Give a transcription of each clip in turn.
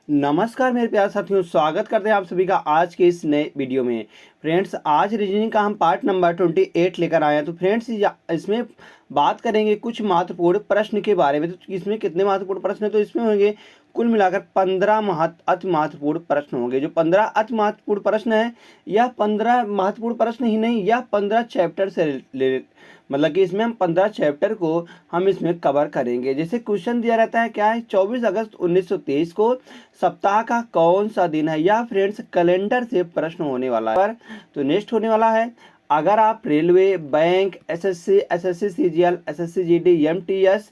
नमस्कार मेरे प्यारे साथियों, स्वागत करते हैं आप सभी का आज के इस नए वीडियो में। फ्रेंड्स, आज रीजनिंग का हम पार्ट नंबर 28 लेकर आए हैं। तो फ्रेंड्स, इसमें बात करेंगे कुछ महत्वपूर्ण प्रश्न के बारे में। तो इसमें कितने महत्वपूर्ण प्रश्न है? तो इसमें होंगे कुल मिलाकर 15 अति महत्वपूर्ण प्रश्न होंगे। जो 15 अति महत्वपूर्ण प्रश्न है, यह 15 महत्वपूर्ण प्रश्न ही नहीं, यह 15 चैप्टर से मतलब कि इसमें हम 15 चैप्टर को हम इसमें कवर करेंगे। जैसे क्वेश्चन दिया रहता है, क्या है, 24 अगस्त 1923 को सप्ताह का कौन सा दिन है? यह फ्रेंड्स कैलेंडर से प्रश्न होने वाला है। तो नेक्स्ट होने वाला है, अगर आप railway, bank, SSC, SSC CGL, SSC GD, MTS,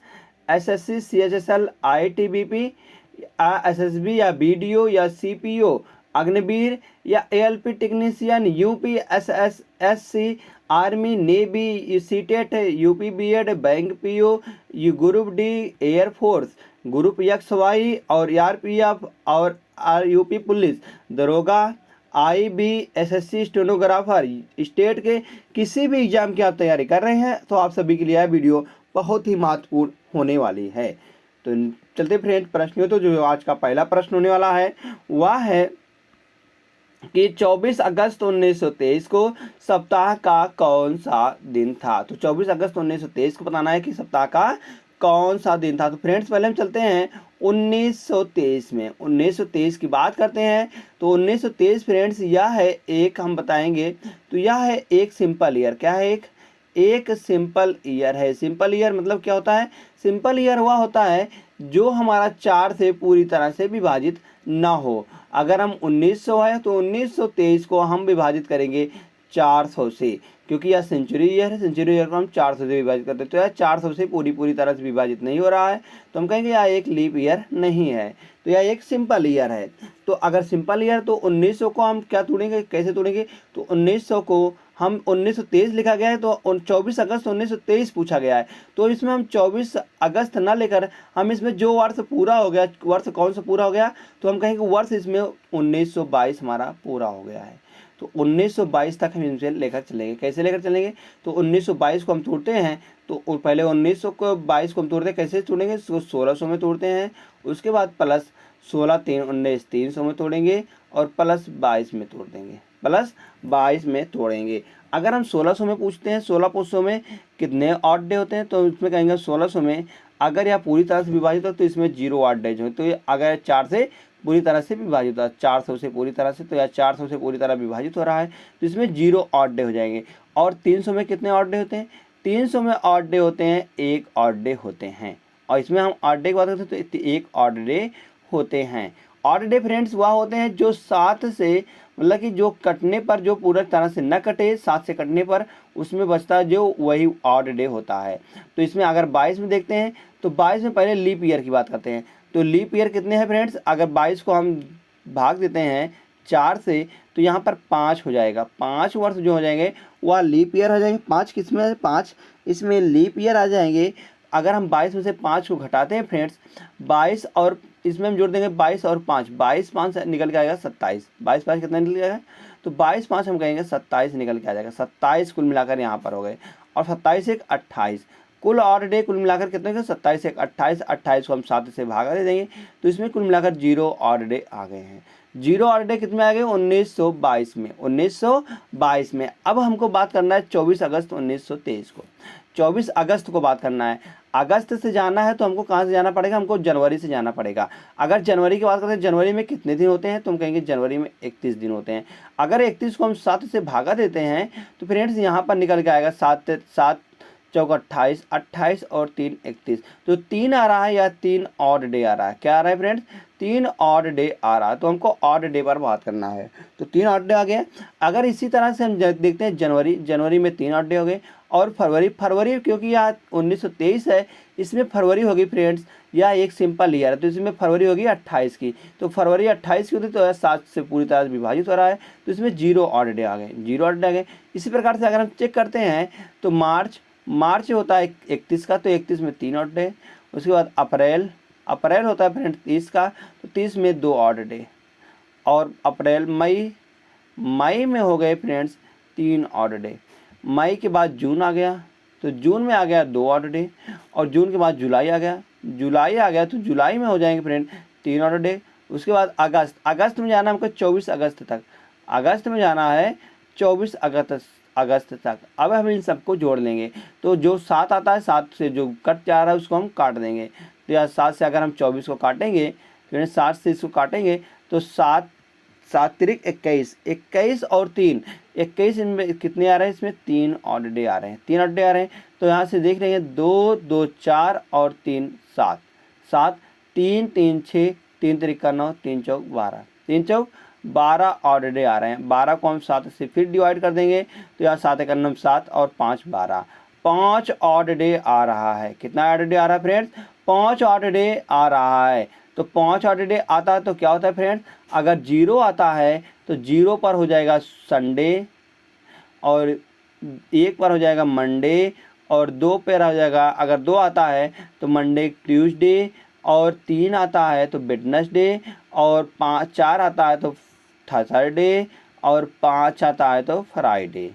SSC CHSL, ITBP, SSB या बीडीओ या सीपीओ, अग्निवीर या ALP technician, UP SSSC, army, navy, CTET, UP BEd, bank PO, group D, air force, group X Y और RPF और UP police, दरोगा, IB, SSC stenographer, state के किसी भी exam की आप तैयारी कर रहे हैं तो आप सभी के लिए यह वीडियो बहुत ही महत्वपूर्ण होने वाली है। तो चलते फ्रेंड प्रश्नों। तो जो आज का पहला प्रश्न होने वाला है वह है कि 24 अगस्त 1923 को सप्ताह का कौन सा दिन था? तो 24 अगस्त 1923 को बताना है कि सप्ताह का कौन सा दिन था। तो फ्रेंड्स, पहले हम चलते हैं 1923 में। 1923 की बात करते हैं तो 1923 फ्रेंड्स, यह है एक, हम बताएंगे तो यह है एक सिंपल ईयर। क्या है? एक सिंपल ईयर है। सिंपल ईयर मतलब क्या होता है? सिंपल ईयर वह होता है जो हमारा 4 से पूरी तरह से विभाजित ना हो। अगर हम 1900 है तो 1923 को हम विभाजित करेंगे 400 से, क्योंकि यह सेंचुरी ईयर है। सेंचुरी ईयर को हम 400 से विभाजित करते हैं, तो यह 400 से पूरी तरह से विभाजित नहीं हो रहा है, तो हम कहेंगे यह एक लीप ईयर नहीं है, तो यह एक सिंपल ईयर है। तो अगर सिंपल ईयर तो 1900 को हम क्या तोड़ेंगे, कैसे तोड़ेंगे? तो 1900 को हम 1923 लिखा गया है तो 24 अगस्त 1923 पूछा गया है, तो इसमें हम 24 अगस्त ना लेकर हम इसमें जो वर्ष पूरा हो गया, वर्ष कौन सा पूरा हो गया, तो हम कहेंगे वर्ष इसमें 1922 हमारा पूरा हो गया है। तो 1922 तक हम इनसे लेकर चलेंगे। कैसे लेकर चलेंगे? तो 1922 को हम तोड़ते हैं तो पहले 1900 को 22 को हम तोड़ते हैं। कैसे तोड़ेंगे? 1600 में तोड़ते हैं, उसके बाद प्लस 16 3 19 300 में तोड़ेंगे और प्लस 22 में तोड़ देंगे, प्लस 22 में तोड़ेंगे। अगर हम 1600 में पूछते हैं, 1600 में कितने ऑड डे होते हैं, तो इसमें कहेंगे 1600 में अगर यह पूरी तरह से विभाजित हो तो इसमें 0 ऑड डेज हो। तो अगर 4 से पूरी तरह से विभाजित होता है, 400 से पूरी तरह से, तो यह 400 से पूरी तरह विभाजित हो रहा है तो इसमें 0 ऑड डे हो जाएंगे। और 300 में कितने ऑड डे होते हैं? 300 में ऑड डे होते हैं, 1 ऑड डे होते हैं। और इसमें हम ऑड डे की बात करते हैं तो 1 ऑड डे होते हैं। ऑड डे फ्रेंड्स वह होते हैं जो 7 से मतलब कि जो कटने पर जो पूरी तरह से न कटे, 7 से कटने पर उसमें बचता है जो, वही ऑड डे होता है। तो इसमें अगर 22 में देखते हैं तो 22 में पहले लीप ईयर की बात करते हैं। तो लीप ईयर कितने हैं फ्रेंड्स? अगर 22 को हम भाग देते हैं 4 से तो यहाँ पर 5 हो जाएगा। 5 वर्ष जो हो जाएंगे वह लीप ईयर हो जाएंगे। 5 किस में? 5 इसमें लीप ईयर आ जाएंगे। अगर हम 22 में से 5 को घटाते हैं फ्रेंड्स, 22 और इसमें हम जोड़ देंगे 22 और 5, 22 5 निकल के आएगा 27। 22 5 कितना निकल जाएगा? तो 22 5 हम कहेंगे 27 निकल के आ जाएगा। 27 कुल मिलाकर यहाँ पर हो गए, और 27 1 28 कुल ऑड डे कुल मिलाकर कितने होंगे? 27 1 28, 28 को हम 7 से भागा दे देंगे तो इसमें कुल मिलाकर 0 ऑड डे आ गए हैं। 0 ऑड डे कितने आ गए? 1922 में। 1922 में। अब हमको बात करना है 24 अगस्त 1923 को। 24 अगस्त को बात करना है। अगस्त से जाना है तो हमको कहाँ से जाना पड़ेगा? हमको जनवरी से जाना पड़ेगा। अगर जनवरी की बात करते हैं, जनवरी में कितने दिन होते हैं? तो हम कहेंगे जनवरी में 31 दिन होते हैं। अगर 31 को हम 7 से भागा देते हैं तो फ्रेंड्स यहाँ पर निकल के आएगा 7 7 चौक 28, 28 और 3 31। तो 3 आ रहा है या 3 ऑड डे आ रहा है। क्या आ रहा है फ्रेंड्स? 3 ऑड डे आ रहा है। तो हमको ऑड डे पर बात करना है, तो 3 ऑड डे आ गया। अगर इसी तरह से हम देखते हैं जनवरी में 3 ऑड डे हो गए। और फरवरी क्योंकि यह 1923 है, इसमें फरवरी होगी फ्रेंड्स, यह एक सिंपल ईयर है तो इसमें फरवरी होगी 28 की। तो फरवरी 28 की होती तो 7 से पूरी तरह से विभाजित हो रहा है तो इसमें 0 ऑड डे आ गए, 0 ऑड डे आ गए। इसी प्रकार से अगर हम चेक करते हैं तो मार्च होता है 31 का, तो 31 में 3 ऑड डे। उसके बाद अप्रैल होता है फ्रेंड 30 का, तो 30 में 2 ऑड डे। और अप्रैल मई में हो गए फ्रेंड्स 3 ऑड डे। मई के बाद जून आ गया, तो जून में आ गया 2 ऑड डे। और जून के बाद जुलाई आ गया तो जुलाई में हो जाएंगे फ्रेंड 3 ऑड डे। उसके बाद अगस्त, अगस्त में जाना हमको 24 अगस्त तक, अगस्त में जाना है 24 अगस्त तक। अब हम इन सबको जोड़ लेंगे, तो जो 7 आता है 7 से जो कट जा रहा है उसको हम काट देंगे। तो यार 7 से अगर हम 24 को काटेंगे, फिर 7 से इसको काटेंगे तो 7 7 तिरिक 21, 21 और 3, 21 इनमें कितने आ रहे हैं, इसमें 3 ऑड डे आ रहे हैं, 3 ऑड डे आ रहे हैं। तो यहाँ से देख लेंगे 2 2 4 और 3 7, 7 3 3 6, 3 तिरिक 9, 3 चौक 12, 3 चौक 12 ऑड डे आ रहे हैं। 12 को हम 7 से फिर डिवाइड कर देंगे, तो यहाँ 7 1 9 7 और 5 12, 5 ऑड डे आ रहा है। कितना ऑड डे आ रहा है फ्रेंड्स, 5 ऑड डे आ रहा है। तो 5 ऑड डे आता है तो क्या होता है फ्रेंड्स, अगर 0 आता है तो 0 पर हो जाएगा संडे, और 1 पर हो जाएगा मंडे, और 2 पर हो जाएगा, अगर 2 आता है तो मंडे ट्यूसडे, और 3 आता है तो वेडनेसडे, और 4 आता है तो थर्सडे, और 5 आता है तो फ्राइडे,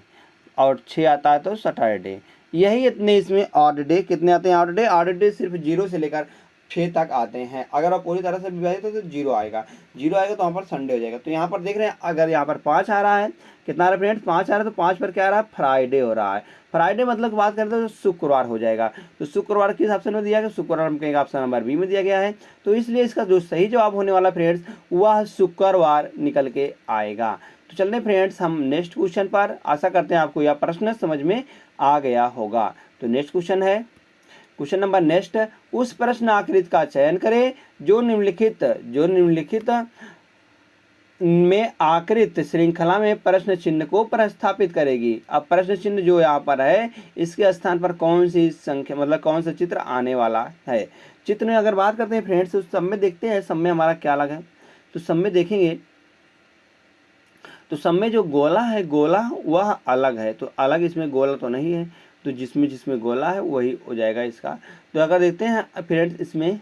और 6 आता है तो सैटरडे। यही इतने इसमें ऑड डे कितने आते हैं, ऑड डे, ऑड डे सिर्फ 0 से लेकर 6 तक आते हैं। अगर आप पूरी तरह से विभाजित तो 0 आएगा, 0 आएगा तो वहाँ पर संडे हो जाएगा। तो यहाँ पर देख रहे हैं, अगर यहाँ पर 5 आ रहा है, कितना आ रहा है फ्रेंड्स, 5 आ रहा है, तो 5 पर क्या आ रहा है, फ्राइडे हो रहा है। फ्राइडे मतलब बात करते हैं तो शुक्रवार हो जाएगा। तो शुक्रवार किस ऑप्शन में दिया गया, शुक्रवार हम कहेंगे ऑप्शन नंबर बी में दिया गया है। तो इसलिए इसका जो सही जवाब होने वाला फ्रेंड्स वह शुक्रवार निकल के आएगा। तो चलते फ्रेंड्स हम नेक्स्ट क्वेश्चन पर। आशा करते हैं आपको यह प्रश्न समझ में आ गया होगा। तो नेक्स्ट क्वेश्चन है, क्वेश्चन नंबर नेक्स्ट, उस प्रश्न आकृति का चयन करें जो निम्नलिखित में आकृत श्रृंखला में प्रश्न चिन्ह को प्रस्थापित करेगी। अब प्रश्न चिन्ह जो यहाँ पर है, इसके स्थान पर कौन सी संख्या, मतलब कौन सा चित्र आने वाला है। चित्र में अगर बात करते हैं फ्रेंड्स, उस सब में देखते हैं सब में हमारा क्या अलग है। तो सब में देखेंगे तो सब में जो गोला है, गोला वह अलग है, तो अलग इसमें गोला तो नहीं है, तो जिसमें गोला है वही हो जाएगा इसका। तो अगर देखते हैं फ्रेंड्स इसमें,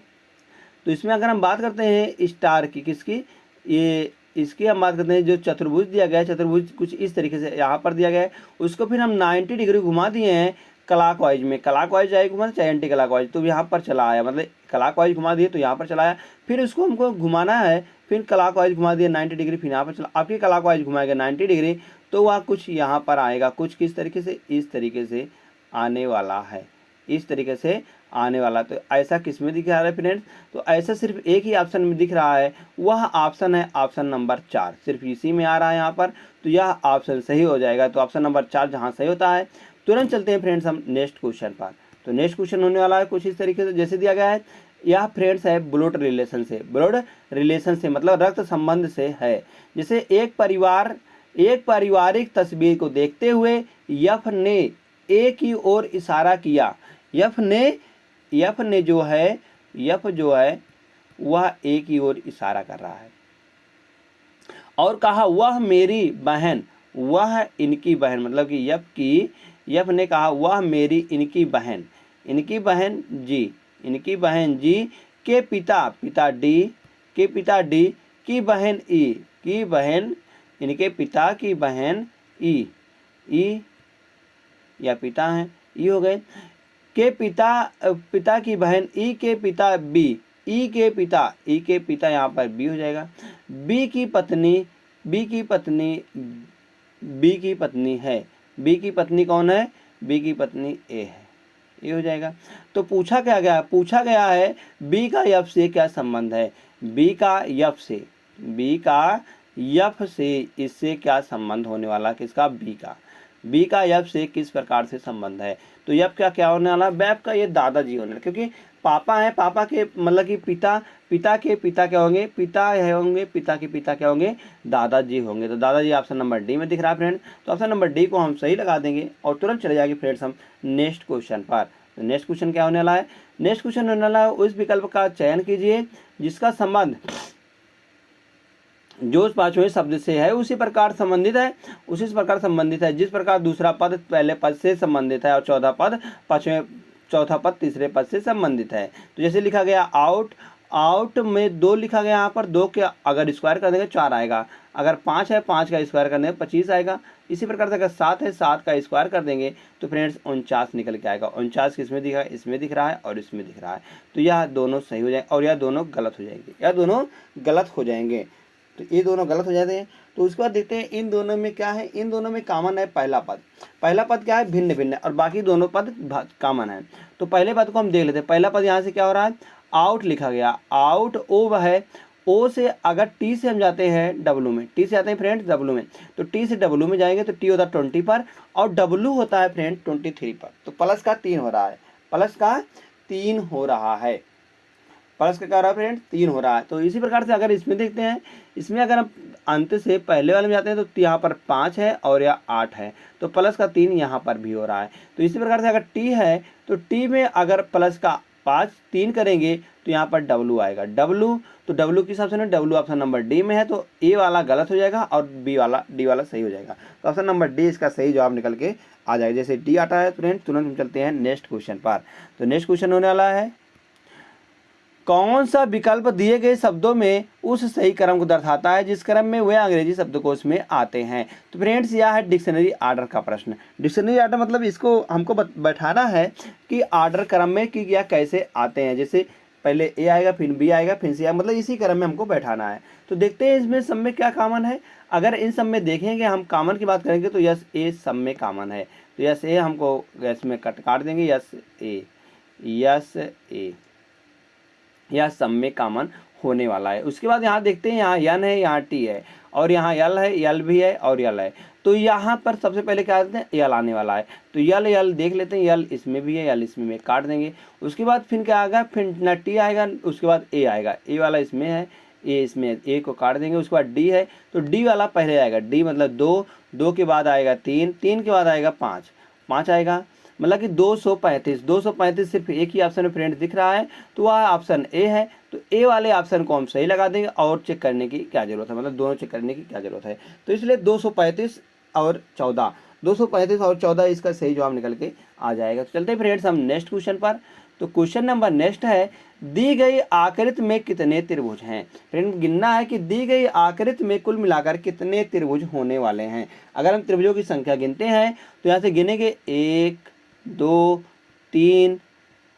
तो इसमें अगर हम बात करते हैं स्टार की, किसकी, ये इसकी हम बात करते हैं, जो चतुर्भुज दिया गया है, चतुर्भुज कुछ इस तरीके से यहाँ पर दिया गया है, उसको फिर हम 90 डिग्री घुमा दिए हैं क्लॉकवाइज में। क्लॉकवाइज चाहे घुमा चाहे एंटी क्लॉकवाइज, तो यहाँ पर चला आया, मतलब क्लॉकवाइज घुमा दिए तो यहाँ पर चला आया। फिर उसको हमको घुमाना है, फिर क्लॉकवाइज घुमा दिया 90 डिग्री, फिर यहाँ पर चला, आपकी क्लॉकवाइज घुमाएगा 90 डिग्री, तो वह कुछ यहाँ पर आएगा, कुछ किस तरीके से, इस तरीके से आने वाला है, इस तरीके से आने वाला। तो ऐसा किस में दिख रहा है फ्रेंड्स, तो ऐसा सिर्फ एक ही ऑप्शन में दिख रहा है, वह ऑप्शन है ऑप्शन नंबर 4, सिर्फ इसी में आ रहा है यहाँ पर, तो यह ऑप्शन सही हो जाएगा। तो ऑप्शन नंबर 4 जहाँ सही होता है। तुरंत चलते हैं फ्रेंड्स हम नेक्स्ट क्वेश्चन पर। तो नेक्स्ट क्वेश्चन होने वाला है कुछ इस तरीके से, जैसे दिया गया है, यह फ्रेंड्स है ब्लड रिलेशन से, ब्लड रिलेशन से मतलब रक्त संबंध से है। जैसे एक पारिवारिक तस्वीर को देखते हुए यफ ने ए की ओर इशारा किया। यफ जो है वह ए की ओर इशारा कर रहा है और कहा वह मेरी बहन, वह इनकी बहन, मतलब कि यफ ने कहा वह मेरी इनकी बहन जी के पिता डी की बहन इनके पिता की बहन ई या पिता हैं, ई हो गए, के पिता की बहन ई के पिता बी, ई के पिता यहाँ पर बी हो जाएगा, बी की पत्नी है, बी की पत्नी कौन है, बी की पत्नी ए है, ये हो जाएगा। तो पूछा गया है बी का यफ से क्या संबंध है, बी का यफ से इससे क्या संबंध होने वाला, किसका, बी का यफ से किस प्रकार से संबंध है। तो यफ का क्या होने वाला, बैफ का ये दादाजी होने वाला, क्योंकि पापा है, पापा के मतलब कि पिता के पिता क्या होंगे, पिता के पिता क्या होंगे, दादाजी होंगे। तो दादाजी ऑप्शन नंबर डी में दिख रहा है फ्रेंड। तो ऑप्शन नंबर डी को हम सही लगा देंगे और तुरंत चले जाएंगे फ्रेंड्स हम नेक्स्ट क्वेश्चन पर। तो नेक्स्ट क्वेश्चन क्या होने वाला है, नेक्स्ट क्वेश्चन होने वाला है, उस विकल्प का चयन कीजिए जिसका संबंध जो पांचवें शब्द से है उसी प्रकार संबंधित है जिस प्रकार दूसरा पद पहले पद से संबंधित है और चौथा पद तीसरे पद से संबंधित है। तो जैसे लिखा गया आउट में 2 लिखा गया, यहाँ पर 2 के अगर स्क्वायर कर देंगे 4 आएगा, अगर 5 है 5 का स्क्वायर करने 25 आएगा, इसी प्रकार से अगर 7 है, 7 का स्क्वायर कर देंगे तो फ्रेंड्स 49 निकल के आएगा। 49 किसमें दिखा है, इसमें दिख रहा है और इसमें दिख रहा है। तो यह दोनों सही हो जाएंगे और यह दोनों गलत हो जाएंगे, यह दोनों गलत हो जाएंगे। तो ये दोनों गलत हो जाते हैं। तो उसके बाद देखते हैं इन दोनों में क्या है। इन दोनों में कॉमन है पहला पद। पहला पद क्या है, भिन्न भिन्न, और बाकी दोनों पद कॉमन है। तो पहले पद को हम देख लेते हैं। पहला पद यहाँ से क्या हो रहा है, आउट लिखा गया। आउट ओ है, ओ से अगर टी से हम जाते हैं डब्लू में, टी से आते हैं फ्रेंड्स डब्लू में, तो टी से डब्लू में जाएंगे तो टी होता है 20 पर और डब्लू होता है फ्रेंड 23 पर। तो प्लस का 3 हो रहा है, प्लस का 3 हो रहा है, प्लस का क्या हो रहा है फ्रेंड, 3 हो रहा है। तो इसी प्रकार से अगर इसमें देखते हैं, इसमें अगर हम अंत से पहले वाले में जाते हैं तो यहाँ पर 5 है और यह 8 है, तो प्लस का 3 यहाँ पर भी हो रहा है। तो इसी प्रकार से अगर टी है तो टी में अगर प्लस का 3 करेंगे तो यहाँ पर डब्लू आएगा। डब्लू, तो डब्लू किस ऑप्शन है, डब्लू ऑप्शन नंबर डी में है। तो ए वाला गलत हो जाएगा और डी वाला सही हो जाएगा। तो ऑप्शन नंबर डी इसका सही जवाब निकल के आ जाएगा। जैसे डी आता है फ्रेंड, तुरंत हम चलते हैं नेक्स्ट क्वेश्चन पर। तो नेक्स्ट क्वेश्चन होने वाला है, कौन सा विकल्प दिए गए शब्दों में उस सही क्रम को दर्शाता है जिस क्रम में वे अंग्रेजी शब्दकोश में आते हैं। तो फ्रेंड्स यह है डिक्शनरी आर्डर का प्रश्न। डिक्शनरी आर्डर मतलब इसको हमको बैठाना है कि आर्डर क्रम में कि यह कैसे आते हैं। जैसे पहले ए आएगा, फिर बी आएगा, फिर सी आएगा, मतलब इसी क्रम में हमको बैठाना है। तो देखते हैं इसमें सब में क्या कॉमन है। अगर इन सब में देखेंगे, हम कॉमन की बात करेंगे तो यस ए सब में कॉमन है। तो यस ए हमको गैस में काट देंगे, यस ए यह सब में कॉमन होने वाला है। उसके बाद यहाँ देखते हैं, यहाँ एन है, यहाँ टी है और यहाँ यल है, यल भी है और यल है। तो यहाँ पर सबसे पहले क्या आते हैं, यल आने वाला है। तो यल देख लेते हैं, यल इसमें भी है, यल इसमें में काट देंगे। उसके बाद फिर क्या आएगा, फिर ना टी आएगा, उसके बाद ए आएगा, ए वाला इसमें है, ए इसमें, ए को काट देंगे। उसके बाद डी है, तो डी वाला पहले आएगा, डी मतलब 2 के बाद आएगा 3 के बाद आएगा 5 आएगा, मतलब कि 235 सिर्फ एक ही ऑप्शन में फ्रेंड दिख रहा है, तो वह ऑप्शन ए है। तो ए वाले ऑप्शन को हम सही लगा देंगे और चेक करने की क्या जरूरत है, मतलब दोनों चेक करने की क्या जरूरत है। तो इसलिए 235 और 14 इसका सही जवाब निकल के आ जाएगा। तो चलते हैं फ्रेंड्स हम नेक्स्ट क्वेश्चन पर। तो क्वेश्चन नंबर नेक्स्ट है, दी गई आकृति में कितने त्रिभुज हैं। फ्रेंड गिनना है कि दी गई आकृति में कुल मिलाकर कितने त्रिभुज होने वाले हैं। अगर हम त्रिभुजों की संख्या गिनते हैं तो यहाँ से गिनेंगे 1 2 3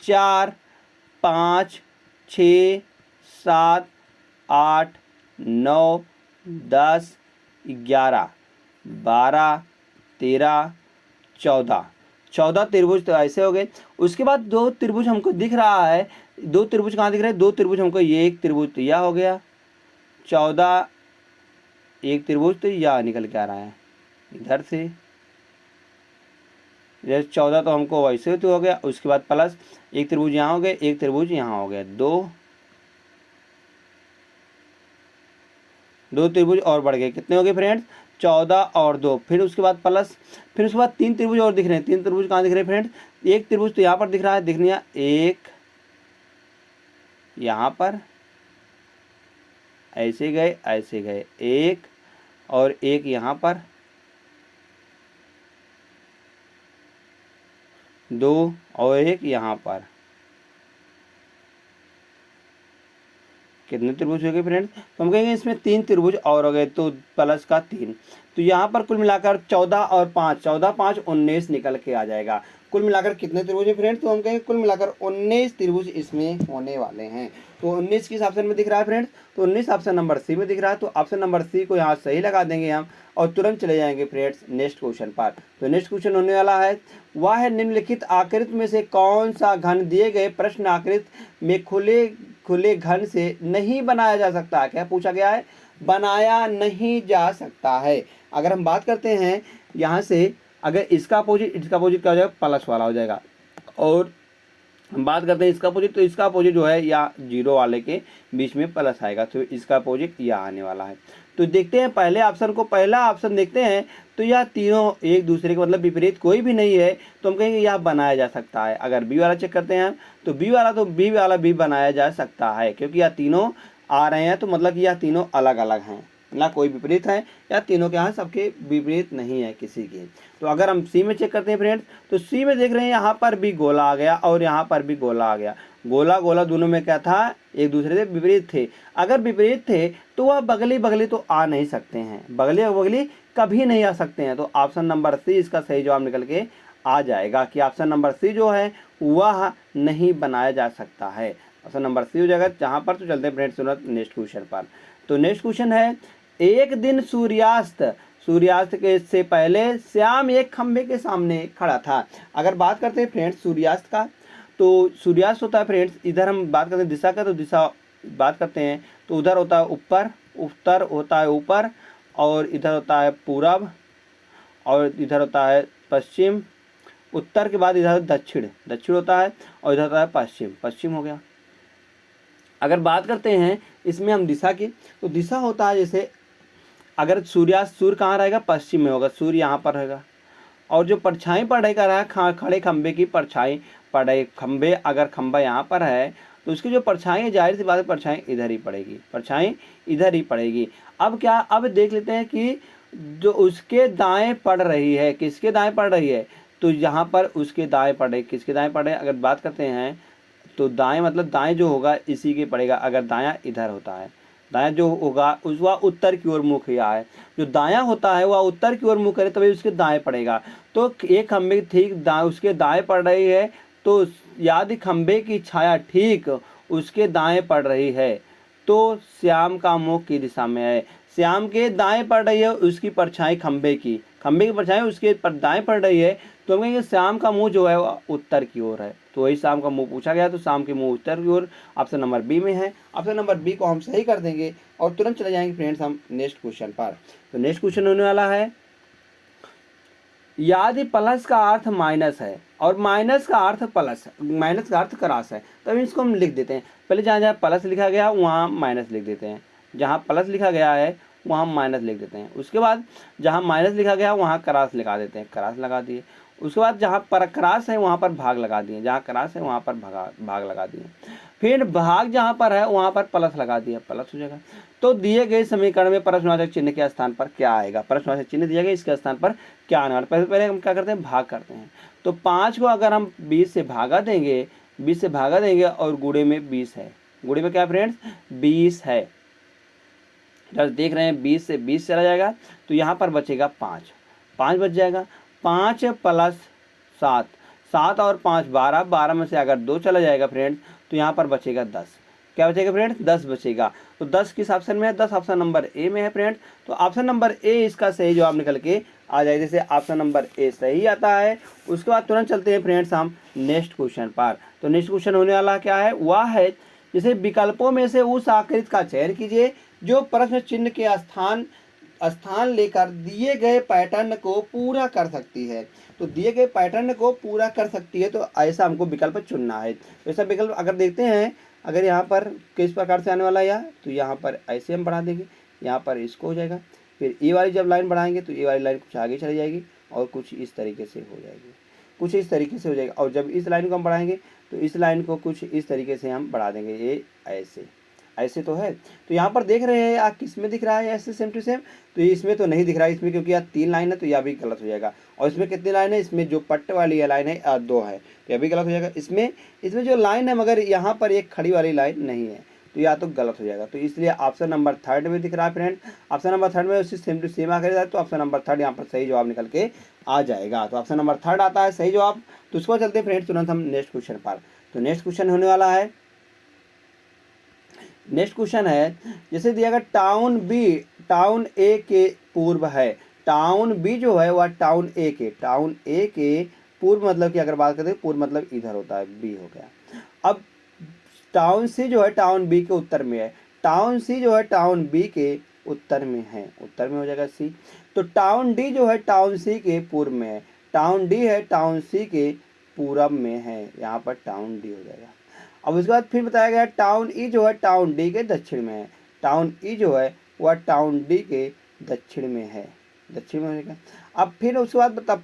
4 5 6 7 8 9 10 11 12 13 14 त्रिभुज तो ऐसे हो गए। उसके बाद 2 त्रिभुज हमको दिख रहा है। 2 त्रिभुज कहाँ दिख रहे हैं, 2 त्रिभुज हमको, ये एक त्रिभुज तो यह हो गया 14, एक त्रिभुज तो यह निकल के आ रहा है इधर से, जैसे 14 तो हमको वैसे तो हो गया। उसके बाद प्लस एक त्रिभुज यहाँ हो गया, एक त्रिभुज यहाँ हो गया, 2 त्रिभुज और बढ़ गए। कितने हो गए फ्रेंड्स, 14 और 2। फिर उसके बाद प्लस, फिर उसके बाद 3 त्रिभुज और दिख रहे हैं। 3 त्रिभुज कहाँ दिख रहे हैं फ्रेंड्स, एक त्रिभुज तो यहाँ पर दिख रहा है, दिखने एक यहाँ पर, ऐसे गए एक, और एक यहाँ पर 2 और एक यहाँ पर। कितने त्रिभुज हो गए फ्रेंड्स, तो हम कहेंगे इसमें 3 त्रिभुज और हो गए, तो प्लस का 3। तो यहाँ पर कुल मिलाकर 14 और 5, 14 5 19 निकल के आ जाएगा। कुल मिलाकर कितने त्रिभुज है फ्रेंड्स, तो हम कहेंगे कुल मिलाकर 19 त्रिभुज इसमें होने वाले हैं। तो 19 किस ऑप्शन में दिख रहा है फ्रेंड्स, तो 19 ऑप्शन नंबर सी में दिख रहा है। तो ऑप्शन नंबर सी को यहाँ सही लगा देंगे हम और तुरंत चले जाएंगे फ्रेंड्स नेक्स्ट क्वेश्चन पर। तो नेक्स्ट क्वेश्चन होने वाला है, वह है निम्नलिखित आकृति में से कौन सा घन दिए गए प्रश्न आकृति में खुले घन से नहीं बनाया जा सकता। क्या पूछा गया है, बनाया नहीं जा सकता है। अगर हम बात करते हैं यहाँ से, अगर इसका अपोजिट क्या हो जाएगा, प्लस वाला हो जाएगा। और हम बात करते हैं इसका अपोजिट, तो इसका अपोजिट जो है या 0 वाले के बीच में प्लस आएगा, तो इसका अपोजिट यह आने वाला है। तो देखते हैं पहले ऑप्शन को, पहला ऑप्शन देखते हैं तो यह तीनों एक दूसरे के मतलब विपरीत कोई भी नहीं है, तो हम कहेंगे यह बनाया जा सकता है। अगर बी वाला चेक करते हैं तो बी वाला भी बनाया जा सकता है, क्योंकि यह तीनों आ रहे हैं, तो मतलब कि यह तीनों अलग अलग हैं, ना कोई विपरीत है, या तीनों के यहाँ सबके विपरीत नहीं है किसी के। तो अगर हम सी में चेक करते हैं फ्रेंड्स, तो सी में देख रहे हैं यहाँ पर भी गोला आ गया और यहाँ पर भी गोला आ गया। गोला दोनों में क्या था, एक दूसरे से विपरीत थे। अगर विपरीत थे तो वह बगली बगली तो आ नहीं सकते हैं, बगली बगली कभी नहीं आ सकते हैं। तो ऑप्शन नंबर सी इसका सही जवाब निकल के आ जाएगा कि ऑप्शन नंबर सी जो है वह नहीं बनाया जा सकता है। ऑप्शन नंबर सी हो जाएगा जहाँ पर। तो चलते हैं फ्रेंड्स नेक्स्ट क्वेश्चन पर। तो नेक्स्ट क्वेश्चन है, एक दिन सूर्यास्त के से पहले श्याम एक खंभे के सामने खड़ा था। अगर बात करते हैं फ्रेंड्स सूर्यास्त का, तो सूर्यास्त होता है फ्रेंड्स, इधर हम बात करते हैं दिशा का, तो दिशा बात करते हैं तो उधर होता है ऊपर, उत्तर होता है ऊपर, और इधर होता है पूरब, और इधर होता है पश्चिम। उत्तर के बाद इधर दक्षिण होता है, और इधर होता है पश्चिम हो गया। अगर बात करते हैं इसमें हम दिशा की, तो दिशा होता है जैसे अगर सूर्य कहाँ रहेगा, पश्चिम में होगा, सूर्य यहाँ पर रहेगा, और जो परछाई पड़ रही कर रहा है खड़े खंबे की परछाई पड़ रही, खंबे अगर खंबा यहाँ पर है तो उसकी जो परछाई है जाहिर सी बात है परछाई इधर ही पड़ेगी, परछाई इधर ही पड़ेगी। अब क्या, अब देख लेते हैं कि जो उसके दाएं पड़ रही है, किसके दाएं पड़ रही है, तो यहाँ पर उसके दाएं पड़ रही, किसके दाएं पड़ रहे हैं अगर बात करते हैं तो दाएं मतलब दाएं जो होगा इसी के पड़ेगा। अगर दायां इधर होता है, दायां जो होगा उस वह उत्तर की ओर मुख किया है, जो दायां होता है वह उत्तर की ओर मुख करे तभी उसके दाएं पड़ेगा। तो एक खंबे ठीक उसके दाएं पड़ रही है, तो यदि खंबे की छाया ठीक उसके दाएं पड़ रही है तो श्याम का मुख की दिशा में है। श्याम के दाएं पड़ रही है उसकी परछाई खंबे की परछाई उसके दाएं पड़ रही है, तो हम कहेंगे श्याम का मुंह जो है वो उत्तर की ओर है। तो वही शाम का मुंह पूछा गया, तो शाम के मुंह उत्तर की ओर ऑप्शन नंबर बी में है। ऑप्शन नंबर बी को हम सही कर देंगे और तुरंत चले जाएंगे फ्रेंड्स हम नेक्स्ट क्वेश्चन पर। तो नेक्स्ट क्वेश्चन होने वाला है, यदि प्लस का अर्थ माइनस है और माइनस का अर्थ प्लस, माइनस का अर्थ क्रॉस है, तो इसको हम लिख देते हैं। पहले जहाँ जहाँ प्लस लिखा गया वहाँ माइनस लिख देते हैं, जहाँ प्लस लिखा गया है वहाँ माइनस लिख देते हैं। उसके बाद जहाँ माइनस लिखा गया वहाँ क्रॉस लगा देते हैं, क्रॉस लगा दिए। उसके बाद जहाँ पर क्रॉस है वहाँ पर भाग लगा दिए, जहाँ क्रॉस है वहाँ पर भाग लगा दिए। फिर भाग जहाँ पर है वहाँ पर प्लस लगा दिया, प्लस हो जाएगा। तो दिए गए समीकरण में प्रश्नवाचक चिन्ह के स्थान पर क्या आएगा, प्रश्नवाचक चिन्ह दिया गया इसके स्थान पर क्या आने वाला। पहले हम क्या करते हैं, भाग करते हैं। तो 5 को अगर हम 20 से भागा देंगे, 20 से भागा देंगे और गुणे में 20 है, गुणे में क्या फ्रेंड्स 20 है। जब देख रहे हैं 20 से 20 चला जाएगा तो यहाँ पर बचेगा 5 बच जाएगा। 5 प्लस 7, 7 और 5 12, 12 में से अगर 2 चला जाएगा फ्रेंड्स तो यहाँ पर बचेगा 10। क्या बचेगा फ्रेंड्स 10 बचेगा। तो 10 किस ऑप्शन में है, 10 ऑप्शन नंबर ए में है फ्रेंड्स। तो ऑप्शन नंबर ए इसका सही जवाब निकल के आ जाए। जैसे ऑप्शन नंबर ए सही आता है, उसके बाद तुरंत चलते हैं फ्रेंड्स हम नेक्स्ट क्वेश्चन पर। तो नेक्स्ट क्वेश्चन होने वाला क्या है, वह है जैसे विकल्पों में से उस आकृति का चयन कीजिए जो प्रश्न चिन्ह के स्थान लेकर दिए गए पैटर्न को पूरा कर सकती है। तो दिए गए पैटर्न को पूरा कर सकती है, तो ऐसा हमको विकल्प चुनना है। तो ऐसा विकल्प अगर देखते हैं, अगर यहाँ पर किस प्रकार से आने वाला है, तो यहाँ पर ऐसे हम बढ़ा देंगे, यहाँ पर इसको हो जाएगा। फिर ए वाली जब लाइन बढ़ाएंगे तो ए वाली लाइन कुछ आगे चली जाएगी और कुछ इस तरीके से हो जाएगी, कुछ इस तरीके से हो जाएगा। और जब इस लाइन को हम बढ़ाएंगे तो इस लाइन को कुछ इस तरीके से हम बढ़ा देंगे, ये ऐसे तो है। तो यहाँ पर देख रहे हैं आप किस में दिख रहा है ऐसे सेम टू सेम, तो इसमें तो नहीं दिख रहा है, इसमें क्योंकि यहाँ 3 लाइन है तो यह भी गलत हो जाएगा। और इसमें कितनी लाइन है, इसमें जो पट्टे वाली लाइन है 2 है, तो यह भी गलत हो जाएगा। इसमें जो लाइन है मगर यहाँ पर एक खड़ी वाली लाइन नहीं है, तो या तो गलत हो जाएगा। तो इसलिए ऑप्शन नंबर 3 में दिख रहा है फ्रेंड, ऑप्शन नंबर 3 में उससे सेम टू सेम आकर जाए, तो ऑप्शन नंबर 3 यहाँ पर सही जवाब निकल के आ जाएगा। तो ऑप्शन नंबर 3 आता है सही जवाब। तो उसको चलते हैं फ्रेंड्स तुरंत हम नेक्स्ट क्वेश्चन पर। तो नेक्स्ट क्वेश्चन होने वाला है, नेक्स्ट क्वेश्चन है जैसे दिया गया टाउन बी टाउन ए के पूर्व है। टाउन बी जो है वह टाउन ए के पूर्व मतलब कि अगर बात करते हैं पूर्व मतलब इधर होता है, बी हो गया। अब टाउन सी जो है टाउन बी के उत्तर में है, टाउन सी जो है टाउन बी के उत्तर में है, उत्तर में हो जाएगा सी। तो टाउन डी जो है टाउन सी के पूर्व में है, टाउन डी है टाउन सी के पूरब में है, यहाँ पर टाउन डी हो जाएगा। अब उसके बाद फिर बताया गया टाउन ई जो है टाउन डी के दक्षिण में है, टाउन ई जो है वह टाउन डी के दक्षिण में है, दक्षिण में हो जाएगा। अब फिर उसके बाद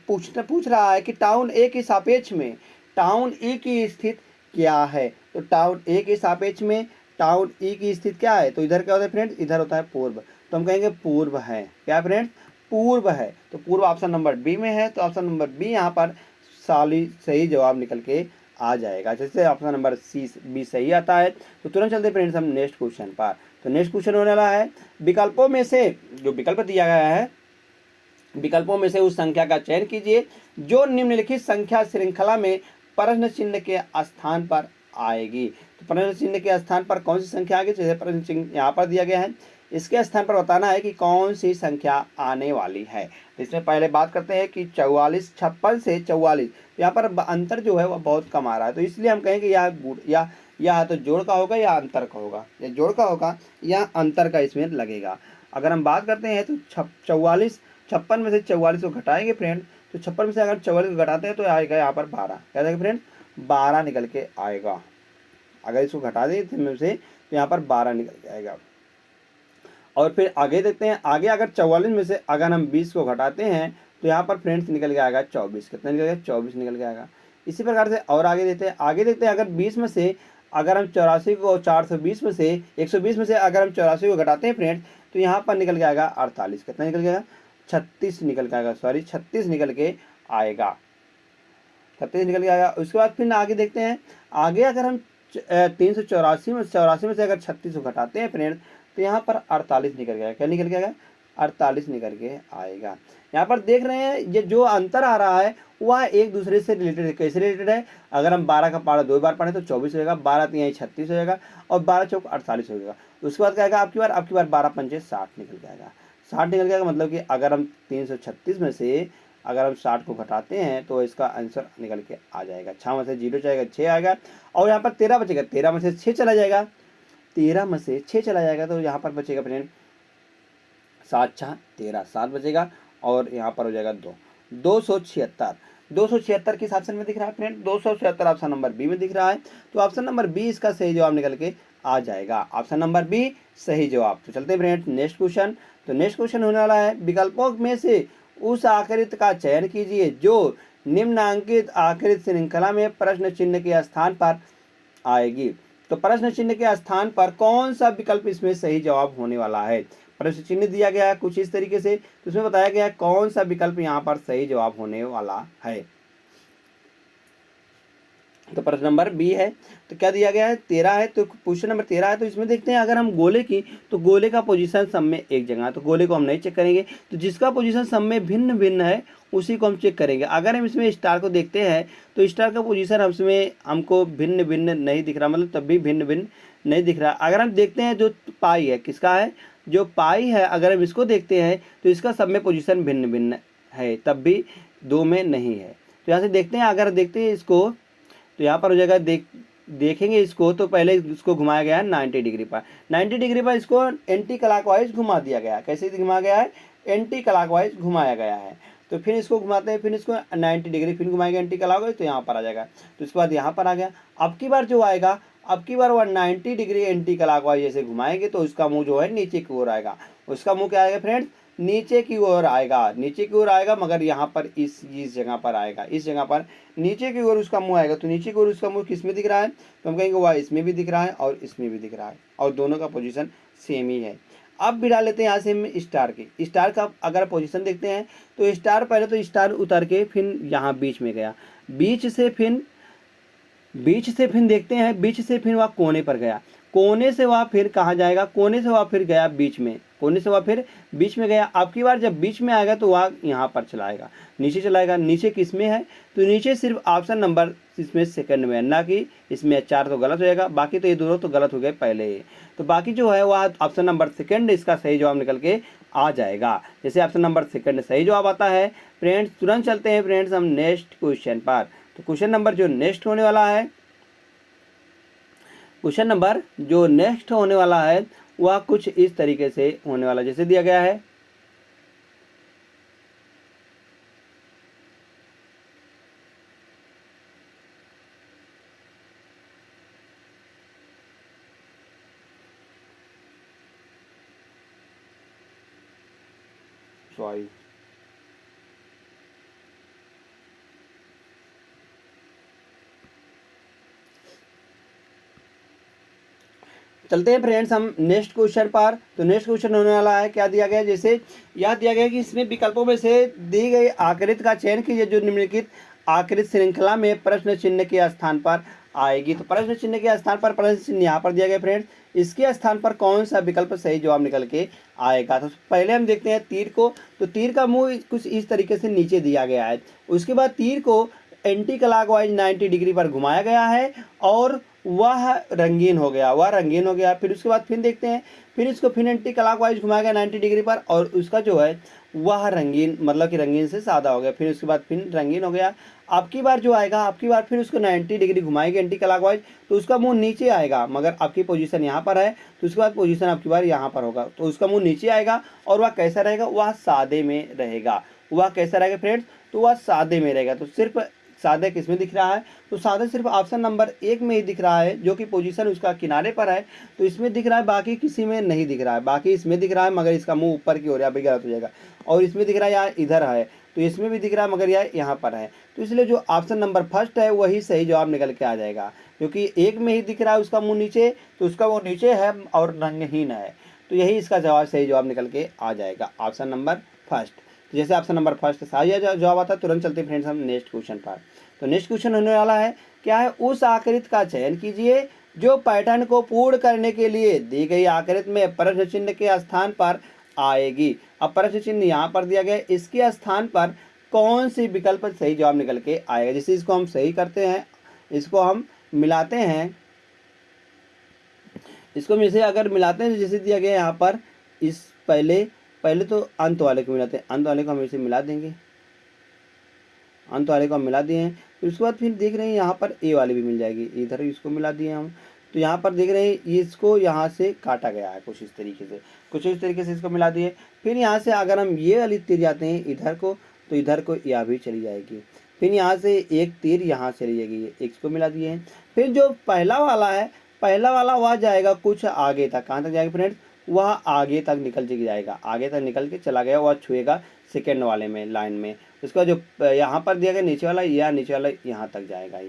पूछ रहा है कि टाउन ए के सापेक्ष में टाउन ई की स्थिति क्या है। तो टाउन ए के सापेक्ष में टाउन ई की स्थिति क्या है, तो इधर क्या होता है फ्रेंड्स, इधर होता है पूर्व, तो हम कहेंगे पूर्व है। क्या फ्रेंड्स पूर्व है, तो पूर्व ऑप्शन नंबर बी में है। तो ऑप्शन नंबर बी यहाँ पर सही जवाब निकल के आ जाएगा। जैसे ऑप्शन नंबर सी बी सही आता है। तो तुरंत चलते फ्रेंड्स हम नेक्स्ट क्वेश्चन पर। तो नेक्स्ट क्वेश्चन होने वाला है, विकल्पों में से जो विकल्प दिया गया है, विकल्पों में से उस संख्या का चयन कीजिए जो निम्नलिखित संख्या श्रृंखला में प्रश्न चिन्ह के स्थान पर आएगी। तो प्रश्न चिन्ह के स्थान पर कौन सी संख्या आएगी? जैसे प्रश्न चिन्ह यहाँ पर दिया गया है, इसके स्थान पर बताना है कि कौन सी संख्या आने वाली है। इसमें पहले बात करते हैं कि 44, 56 से 44, यहाँ पर अंतर जो है वह बहुत कम आ रहा है, तो इसलिए हम कहेंगे या तो जोड़ का होगा या अंतर का होगा, या जोड़ का होगा या अंतर का इसमें लगेगा। अगर हम बात करते हैं तो 56 में से 44 को घटाएंगे फ्रेंड, तो 56 में से अगर 44 को घटाते हैं तो आएगा यहाँ पर 12, क्या आएगा फ्रेंड? 12 निकल के आएगा। अगर इसको घटा दें इसमें से तो यहाँ पर 12 निकल के आएगा। और फिर आगे देखते हैं, आगे अगर 44 में से अगर हम 20 को घटाते हैं तो यहाँ पर फ्रेंड्स निकल के आएगा 24। कितना निकल गया? 24 निकल के आएगा। इसी प्रकार से और आगे देखते हैं, अगर 20 में से अगर हम 84 को 420 में से 120 में से अगर हम 84 को घटाते हैं फ्रेंड्स, तो यहाँ पर निकल के आएगा 48। कितना निकल गया? 36 निकल के आएगा, 36 निकल के आएगा, 36 निकल के आएगा। उसके बाद फिर आगे देखते हैं, आगे अगर हम 384 में से अगर 36 को घटाते हैं फ्रेंड, तो यहाँ पर 48 निकल गया। क्या निकल के आएगा? 48 निकल के आएगा। यहाँ पर देख रहे हैं ये जो अंतर आ रहा है वह एक दूसरे से रिलेटेड है। कैसे रिलेटेड है? अगर हम 12 का पारा 2 बार पढ़े तो 24 हो जाएगा, 12 3 36 हो जाएगा, और 12 चौक 48 हो जाएगा। उसके बाद क्या आएगा? आपकी बार 12 पंचे 60 निकल के आएगा। 60 निकल गया, मतलब कि अगर हम 336 में से अगर हम 60 को घटाते हैं तो इसका आंसर निकल के आ जाएगा। 6 में से 0 जाएगा, 6 आएगा, और यहाँ पर 13 बचेगा, 13 में से 6 चला जाएगा, 13 में से 6 चला जाएगा, तो यहाँ पर बचेगा फ्रेंड 7 6 13, 7 बचेगा, और यहाँ पर हो जाएगा 276। 276 किस ऑप्शन में दिख रहा है फ्रेंड? 276 ऑप्शन नंबर बी में दिख रहा है। तो ऑप्शन नंबर बी इसका सही जवाब निकल के आ जाएगा। ऑप्शन नंबर बी सही जवाब। तो चलते हैं फ्रेंड नेक्स्ट क्वेश्चन। तो नेक्स्ट क्वेश्चन होने वाला है, विकल्पों में से उस आकृति का चयन कीजिए जो निम्नांकित आकृति श्रृंखला में प्रश्न चिन्ह के स्थान पर आएगी। तो प्रश्न चिन्ह के स्थान पर कौन सा विकल्प इसमें सही जवाब होने वाला है? प्रश्न चिन्ह दिया गया है कुछ इस तरीके से, तो उसमें बताया गया है कौन सा विकल्प यहाँ पर सही जवाब होने वाला है। तो प्रश्न नंबर बी है। तो क्या दिया गया है? 13 है, तो क्वेश्चन नंबर 13 है। तो इसमें देखते हैं, अगर हम गोले की, तो गोले का पोजीशन सब में एक जगह, तो गोले को हम नहीं चेक करेंगे, तो जिसका पोजीशन सब में भिन्न भिन्न है उसी को हम चेक करेंगे। अगर हम इसमें स्टार को देखते हैं तो स्टार का पोजीशन इसमें हमको भिन्न भिन्न नहीं दिख रहा, मतलब तब भी भिन्न भिन्न नहीं दिख रहा। अगर हम देखते हैं जो पाई है, किसका है? जो पाई है, अगर हम इसको देखते हैं तो इसका सब में पोजीशन भिन्न भिन्न है, तब भी 2 में नहीं है। तो यहाँ से देखते हैं, अगर देखते हैं इसको तो यहाँ पर हो जाएगा, देखेंगे इसको तो पहले इसको घुमाया गया है 90 डिग्री पर, 90 डिग्री पर इसको एंटी क्लॉकवाइज घुमा दिया गया है। कैसे घुमा गया है? एंटी क्लॉकवाइज घुमाया गया है। तो फिर इसको घुमाते हैं, फिर इसको 90 डिग्री फिर घुमाएंगे एंटी क्लॉकवाइज, तो यहाँ पर आ जाएगा। तो उसके बाद यहाँ पर आ गया। अब की बार जो आएगा, अब की बार वह 90 डिग्री एंटी क्लॉकवाइज जैसे घुमाएंगे तो उसका मुंह जो है नीचे की ओर आएगा। उसका मुंह क्या आएगा फ्रेंड्स? नीचे की ओर आएगा, नीचे की ओर आएगा, मगर यहाँ पर इस जगह पर आएगा, इस जगह पर नीचे की ओर उसका मुंह आएगा। तो नीचे की ओर उसका मुंह किस में दिख रहा है? तो हम कहेंगे वह इसमें भी दिख रहा है और इसमें भी दिख रहा है, और दोनों का पोजीशन सेम ही है। अब बिठा लेते हैं यहाँ से हम स्टार की। स्टार का अगर पोजीशन देखते हैं तो स्टार पहले तो स्टार उतर के फिर यहाँ बीच में गया, बीच से फिर देखते हैं, बीच से फिर वह कोने पर गया, कोने से वह फिर कहाँ जाएगा? कोने से वह फिर गया बीच में, कोने से वह फिर बीच में गया। अब की बार जब बीच में आएगा तो वह यहाँ पर चलाएगा, नीचे चलाएगा। नीचे किस में है? तो नीचे सिर्फ ऑप्शन नंबर इसमें सेकंड में है, ना कि इसमें 4, तो गलत हो जाएगा। बाकी तो ये दोनों तो गलत हो गए पहले ही, तो बाकी जो है वह ऑप्शन नंबर सेकंड इसका सही जवाब निकल के आ जाएगा। जैसे ऑप्शन नंबर सेकंड सही जवाब आता है फ्रेंड्स। तुरंत चलते हैं फ्रेंड्स हम नेक्स्ट क्वेश्चन पर। तो क्वेश्चन नंबर जो नेक्स्ट होने वाला है, क्वेश्चन नंबर जो नेक्स्ट होने वाला है वह कुछ इस तरीके से होने वाला, जैसे दिया गया है। सॉरी, चलते हैं फ्रेंड्स हम नेक्स्ट क्वेश्चन पर। तो नेक्स्ट क्वेश्चन होने वाला है, क्या दिया गया है? जैसे यह दिया गया है कि इसमें विकल्पों में से दी गई आकृति का चयन कीजिए जो निम्नलिखित आकृत श्रृंखला में प्रश्न चिन्ह के स्थान पर आएगी। तो प्रश्न चिन्ह के स्थान पर प्रश्न चिन्ह यहाँ पर दिया गया फ्रेंड्स, इसके स्थान पर कौन सा विकल्प सही जवाब निकल के आएगा। तो पहले हम देखते हैं तीर को। तो तीर का मुंह कुछ इस तरीके से नीचे दिया गया है। उसके बाद तीर को एंटी क्लॉकवाइज 90 डिग्री पर घुमाया गया है और वह रंगीन हो गया, फिर उसके बाद फिर देखते हैं, फिर इसको फिर एंटी क्लॉकवाइज घुमाया गया 90 डिग्री पर और उसका जो है वह रंगीन, मतलब कि रंगीन से सादा हो गया, फिर उसके बाद फिर रंगीन हो गया। अब की बार जो आएगा, अब की बार फिर उसको 90 डिग्री घुमाएंगे एंटी क्लॉकवाइज, तो उसका मुंह नीचे आएगा, मगर आपकी पोजीशन यहाँ पर है, तो उसके बाद पोजीशन आपकी बार यहाँ पर होगा, तो उसका मुंह नीचे आएगा और वह कैसा रहेगा, वह सादे में रहेगा। वह कैसा रहेगा फ्रेंड्स, तो वह सादे में रहेगा। तो सिर्फ सादे किसमें दिख रहा है, तो सादे सिर्फ ऑप्शन नंबर 1 में ही दिख रहा है, जो कि पोजीशन उसका किनारे पर है, तो इसमें दिख रहा है, बाकी किसी में नहीं दिख रहा है। बाकी इसमें दिख रहा है मगर इसका मुंह ऊपर की ओर है, अभी गलत हो जाएगा। और इसमें दिख रहा है यार इधर है, तो इसमें भी दिख रहा है मगर यार यहाँ पर है, तो इसलिए जो ऑप्शन नंबर फर्स्ट है वही सही जवाब निकल के आ जाएगा, क्योंकि एक में ही दिख रहा है उसका मुँह नीचे, तो उसका वो नीचे है और रंगहीन है, तो यही इसका जवाब सही जवाब निकल के आ जाएगा, ऑप्शन नंबर फर्स्ट। तो जैसे ऑप्शन नंबर फर्स्ट सही जवाब आता है, तुरंत चलते फ्रेंड्स हम नेक्स्ट क्वेश्चन पर। तो नेक्स्ट क्वेश्चन होने वाला है क्या है, उस आकृति का चयन कीजिए जो पैटर्न को पूर्ण करने के लिए दी गई आकृति में प्रश्न चिन्ह के स्थान पर आएगी। अब प्रश्न चिन्ह यहाँ पर दिया गया, इसके स्थान पर कौन सी विकल्प सही जवाब निकल के आएगा। जैसे इसको हम सही करते हैं, इसको हम मिलाते हैं, इसको जैसे अगर मिलाते हैं, जैसे दिया गया यहाँ पर, इस पहले तो अंत वाले को मिलाते हैं, अंत वाले को हम इसे मिला देंगे, अंत वाले को हम मिला दिए हैं। फिर उसके बाद फिर देख रहे हैं यहाँ पर ए वाली भी मिल जाएगी, इधर इसको मिला दिए हम, तो यहाँ पर देख रहे हैं इसको यहाँ से काटा गया है कुछ इस तरीके से इसको मिला दिए। फिर यहाँ से अगर हम ये वाली तीर जाते हैं इधर को, तो इधर को यह भी चली जाएगी। फिर यहाँ से एक तीर यहाँ चली जाएगी, इसको मिला दिए हैं। फिर जो पहला वाला है, पहला वाला वह जाएगा कुछ आगे तक, कहाँ तक जाएगा फ्रेंड्स, वह आगे तक निकल जाएगा, आगे तक निकल के चला गया, वह छुएगा सेकेंड वाले में लाइन में। उसका जो यहाँ पर दिया गया नीचे वाला, या नीचे वाला यहाँ तक जाएगा,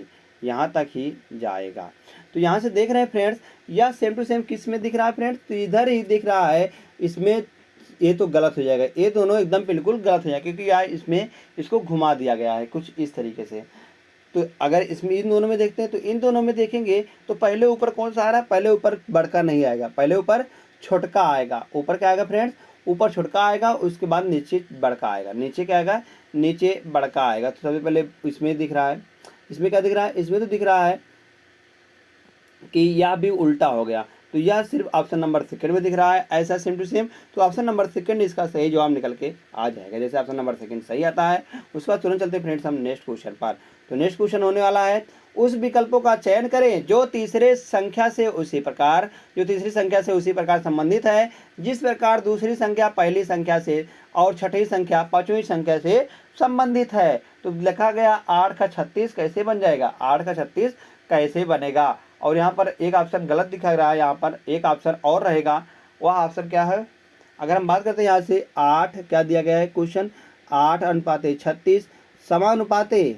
यहाँ तक ही जाएगा। तो यहाँ से देख रहे हैं फ्रेंड्स, यह सेम टू सेम किस में दिख रहा है फ्रेंड्स, तो इधर ही दिख रहा है। इसमें ये तो गलत हो जाएगा, ये दोनों एकदम बिल्कुल गलत हो जाएगा, क्योंकि यार इसमें इसको घुमा दिया गया है कुछ इस तरीके से। तो अगर इसमें इन दोनों में देखते हैं, तो इन दोनों में देखेंगे तो पहले ऊपर कौन सा आ रहा है, पहले ऊपर बड़का नहीं आएगा, पहले ऊपर छोटका आएगा। ऊपर क्या आएगा फ्रेंड्स, ऊपर छोटका आएगा, उसके बाद नीचे बड़का आएगा। नीचे क्या आएगा, नीचे बड़का आएगा। तो सबसे पहले इसमें दिख रहा है, इसमें क्या दिख रहा है, इसमें तो दिख रहा है कि यह भी उल्टा हो गया, तो यह सिर्फ ऑप्शन नंबर सेकंड में दिख रहा है, ऐसा सेम टू सेम। तो ऑप्शन नंबर सेकंड इसका सही जवाब निकल के आ जाएगा। जैसे ऑप्शन नंबर सेकंड सही आता है, उसके बाद तुरंत चलते फ्रेंड्स हम नेक्स्ट क्वेश्चन पर। तो नेक्स्ट क्वेश्चन होने वाला है, उस विकल्पों का चयन करें जो तीसरी संख्या से उसी प्रकार संबंधित है जिस प्रकार दूसरी संख्या पहली संख्या से और छठी संख्या पांचवी संख्या से संबंधित है। तो लिखा गया 8 का 36 कैसे बन जाएगा, 8 का 36 कैसे बनेगा। और यहाँ पर एक ऑप्शन गलत दिखा रहा है, यहाँ पर एक ऑप्शन और रहेगा, वह ऑप्शन क्या है। अगर हम बात करते हैं यहाँ से 8 क्या दिया गया है क्वेश्चन, 8 अनुपाते 36 समानुपाते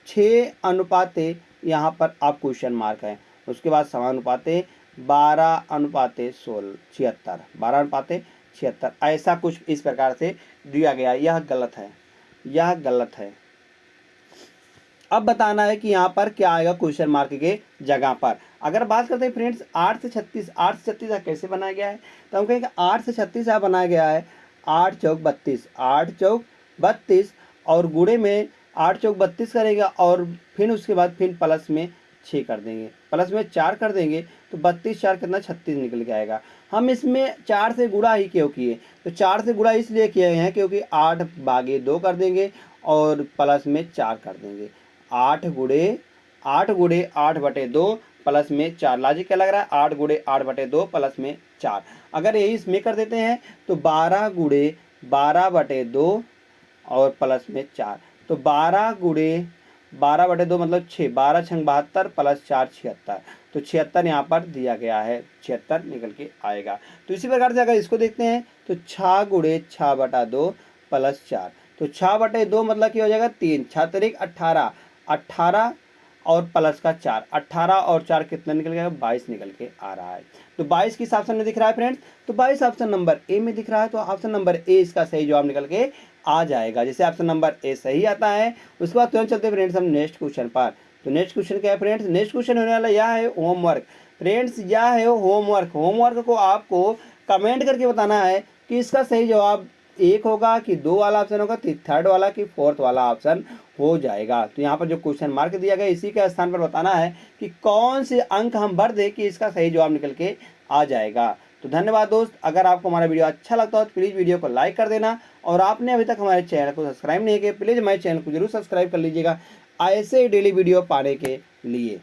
6 अनुपाते, यहाँ पर आप क्वेश्चन मार्क है। उसके बाद समानुपाते 12 अनुपाते 76, 12 अनुपाते 76, ऐसा कुछ इस प्रकार से दिया गया। यह गलत है, यह गलत है। अब बताना है कि यहाँ पर क्या आएगा क्वेश्चन मार्क के जगह पर। अगर बात करते हैं फ्रेंड्स 8 से 36 कैसे बनाया गया है, तो हम कहेंगे 8 से 36 बनाया गया है 8 चौक 32, 8 चौक 32 और गुणे में 8 चौक 32 करेगा और फिर उसके बाद फिर प्लस में 6 कर देंगे, प्लस में 4 कर देंगे, तो 32 4 कितना 36 निकल के आएगा। हम इसमें 4 से गुणा ही क्यों किए, तो 4 से गुणा इसलिए किए हैं क्योंकि 8 भागे 2 कर देंगे और प्लस में 4 कर देंगे। 8 गुणे 8/2 प्लस में 4, लॉजिक क्या लग रहा है, 8 गुणे 8/2 प्लस में 4। अगर यही इसमें कर देते हैं तो 12 गुणे 12/2 और प्लस में 4, तो 12 गुणे 12/2 मतलब 6, 12 छंग 72 प्लस 4 76, तो 76 यहाँ पर दिया गया है, 76 निकल के आएगा। तो इसी प्रकार से अगर इसको देखते हैं तो 6 गुणे 6/2 प्लस 4, तो 6/2 मतलब क्या हो जाएगा 3, 6 तारीख 18, 18 और प्लस का 4, 18 और 4 कितना निकल गया 22 निकल के आ रहा है। तो 22 किस ऑप्शन में दिख रहा है फ्रेंड्स, तो 22 ऑप्शन नंबर ए में दिख रहा है। तो ऑप्शन नंबर ए इसका सही जवाब निकल के आ जाएगा। जैसे ऑप्शन नंबर ए सही आता है। उसके बाद तुरंत चलते हैं फ्रेंड्स हम नेक्स्ट क्वेश्चन पर। तो नेक्स्ट क्वेश्चन क्या है फ्रेंड्स, नेक्स्ट क्वेश्चन होने वाला यह है होमवर्क। फ्रेंड्स यह है होमवर्क। होमवर्क को आपको कमेंट करके बताना है कि इसका सही जवाब एक होगा कि दो वाला ऑप्शन होगा, थर्ड वाला कि फोर्थ वाला ऑप्शन हो जाएगा। तो यहाँ पर जो क्वेश्चन मार्क दिया गया इसी के स्थान पर बताना है कि कौन से अंक हम भर दें कि इसका सही जवाब निकल के आ जाएगा। तो धन्यवाद दोस्त, अगर आपको हमारा वीडियो अच्छा लगता हो तो प्लीज़ वीडियो को लाइक कर देना, और आपने अभी तक हमारे चैनल को सब्सक्राइब नहीं किया प्लीज़ हमारे चैनल को जरूर सब्सक्राइब कर लीजिएगा ऐसे डेली वीडियो पाने के लिए।